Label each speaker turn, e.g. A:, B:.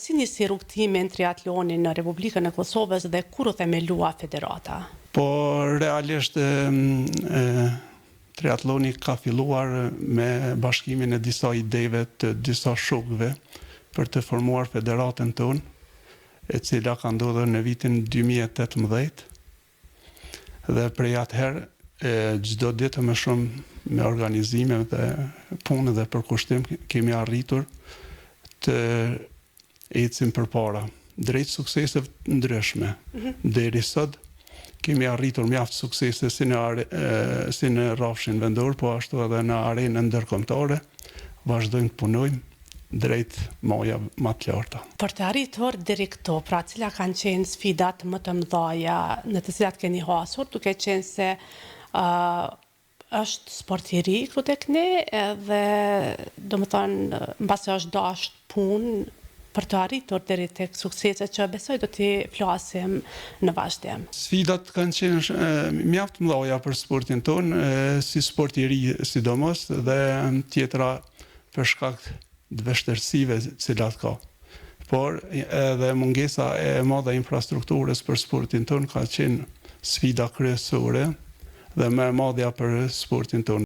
A: si nisi rrugtimi në triatlonin në Republikën e Kosovës dhe kur u themelua federata?
B: Po realisht triatloni ka filluar me bashkimin e disa ideve të disa shokëve për të formuar federatën tonë, e cila ka ndodhur në vitin 2018. Dhe prej atëherë çdo ditë më shumë me organizime dhe punë dhe përkushtim kemi arritur të ecim përpara drejt sukseseve ndryshme. Deri sot kemi arritur mjaft suksese si në rrafshin vendor, po ashtu edhe në arenën ndërkombëtare. Vazhdojmë të punojmë drejt maja më të larta.
A: Për të arritur deri këto, pra cila kanë qenë sfidat më të mëdha në të cilat keni hasur, duke qenë se është sport i ri këtu tek ne, edhe domethënë mbasi është dashur punë për të arritur deri tek sukseset që besoj do t'i flasim në vazhdim.
B: Sfidat kanë qenë mjaft mëdha për sportin tonë, si sport i ri sidomos, dhe tjetra për shkak të vështirësive cilat ka. Por edhe mungesa e madhe e infrastrukturës për sportin tonë ka qenë sfida kryesore dhe më e madhja për sportin tonë.